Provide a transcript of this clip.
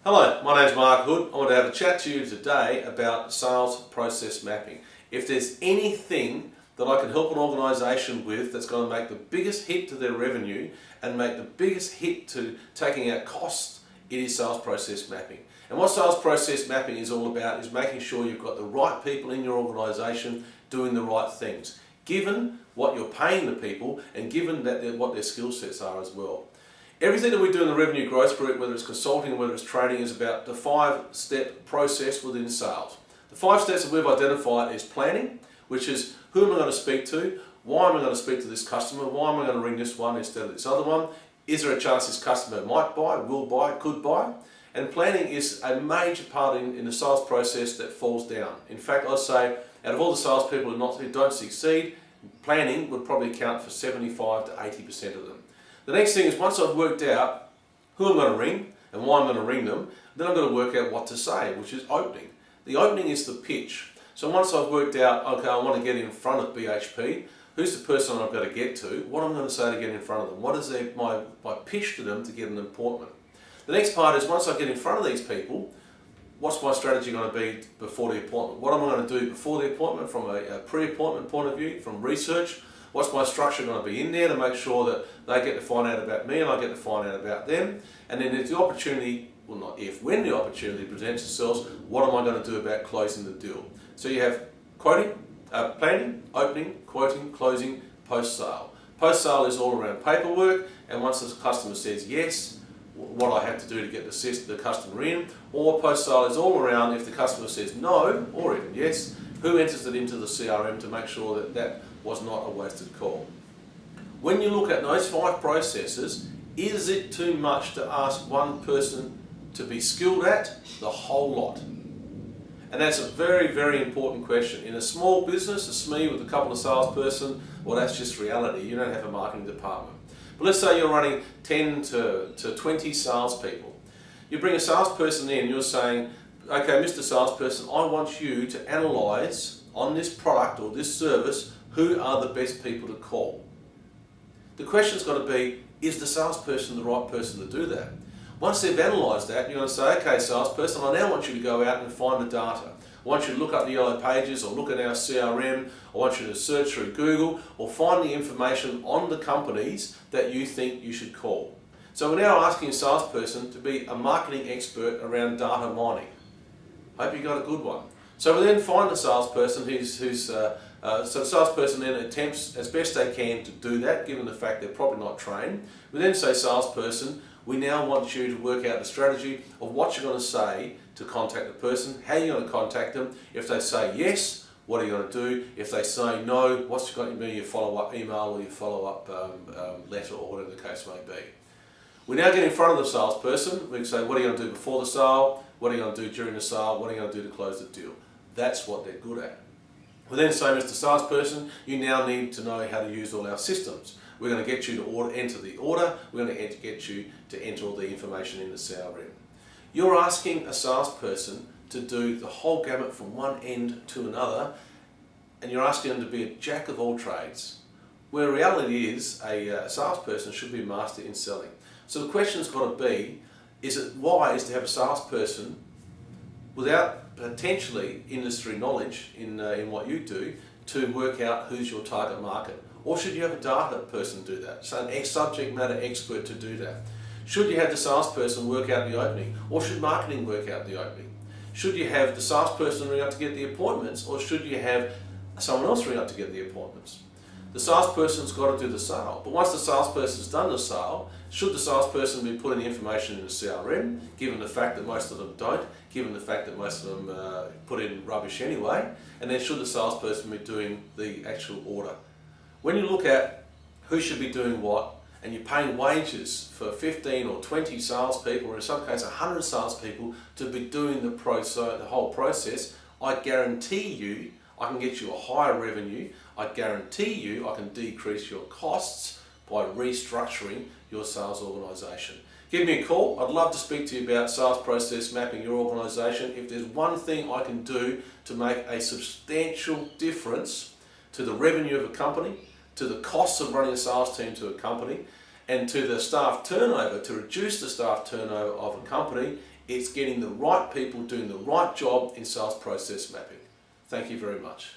Hello, my name's Mark Hood. I want to have a chat to you today about sales process mapping. If there's anything that I can help an organisation with that's going to make the biggest hit to their revenue and make the biggest hit to taking out costs, it is sales process mapping. And what sales process mapping is all about is making sure you've got the right people in your organisation doing the right things, given what you're paying the people and given that what their skill sets are as well. Everything that we do in the Revenue Growth Group, whether it's consulting or whether it's training, is about the 5-step process within sales. The 5 steps that we've identified is planning, which is who am I going to speak to, why am I going to speak to this customer, why am I going to ring this one instead of this other one, is there a chance this customer might buy, will buy, could buy? And planning is a major part in the sales process that falls down. In fact, I'd say out of all the salespeople who don't succeed, planning would probably account for 75 to 80% of them. The next thing is once I've worked out who I'm going to ring and why I'm going to ring them, then I'm going to work out what to say, which is opening. The opening is the pitch. So once I've worked out, okay, I want to get in front of BHP, who's the person I've got to get to, what I'm going to say to get in front of them, what is my pitch to them to get an appointment. The next part is once I get in front of these people, what's my strategy going to be before the appointment? What am I going to do before the appointment from a pre-appointment point of view, from research? What's my structure going to be in there to make sure that they get to find out about me and I get to find out about them? And then if the opportunity, well not if, when the opportunity presents itself, what am I going to do about closing the deal? So you have quoting, planning, opening, quoting, closing, post-sale. Post-sale is all around paperwork, and once the customer says yes, what I have to do to get the customer in, or post-sale is all around if the customer says no, or even yes, who enters it into the CRM to make sure that was not a wasted call. When you look at those 5 processes, is it too much to ask one person to be skilled at the whole lot? And that's a very, very important question. In a small business, a SME with a couple of salesperson, well, that's just reality. You don't have a marketing department. But let's say you're running 10 to 20 salespeople. You bring a salesperson in, you're saying, okay, Mr. Salesperson, I want you to analyse on this product or this service, who are the best people to call? The question's got to be, is the salesperson the right person to do that? Once they've analysed that, you're going to say, okay, salesperson, I now want you to go out and find the data. I want you to look up the Yellow Pages or look at our CRM. I want you to search through Google or find the information on the companies that you think you should call. So we're now asking a salesperson to be a marketing expert around data mining. Hope you got a good one. So we then find the salesperson so the salesperson then attempts as best they can to do that, given the fact they're probably not trained. We then say, salesperson, we now want you to work out the strategy of what you're going to say to contact the person, how you're going to contact them. If they say yes, what are you going to do? If they say no, what's going to be your follow-up email or your follow-up letter or whatever the case may be. We now get in front of the salesperson. We can say, what are you going to do before the sale? What are you going to do during the sale? What are you going to do to close the deal? That's what they're good at. We then say, Mr. Salesperson, you now need to know how to use all our systems. We're going to get you to enter the order. We're going to get you to enter all the information in the CRM. You're asking a salesperson to do the whole gamut from one end to another, and you're asking them to be a jack of all trades, where reality is a salesperson should be a master in selling. So the question's got to be, is it wise to have a salesperson without potentially industry knowledge in what you do to work out who's your target market? Or should you have a data person do that, so an subject matter expert to do that? Should you have the salesperson work out the opening, or should marketing work out the opening? Should you have the salesperson ring up to get the appointments, or should you have someone else ring up to get the appointments? The salesperson's got to do the sale, but once the salesperson's done the sale, should the salesperson be putting the information in the CRM, given the fact that most of them don't, given the fact that most of them put in rubbish anyway, and then should the salesperson be doing the actual order? When you look at who should be doing what, and you're paying wages for 15 or 20 salespeople, or in some cases 100 salespeople, to be doing the whole process, I guarantee you I can get you a higher revenue. I guarantee you I can decrease your costs by restructuring your sales organisation. Give me a call. I'd love to speak to you about sales process mapping your organisation. If there's one thing I can do to make a substantial difference to the revenue of a company, to the costs of running a sales team to a company, and to the staff turnover, to reduce the staff turnover of a company, It's getting the right people doing the right job in sales process mapping. Thank you very much.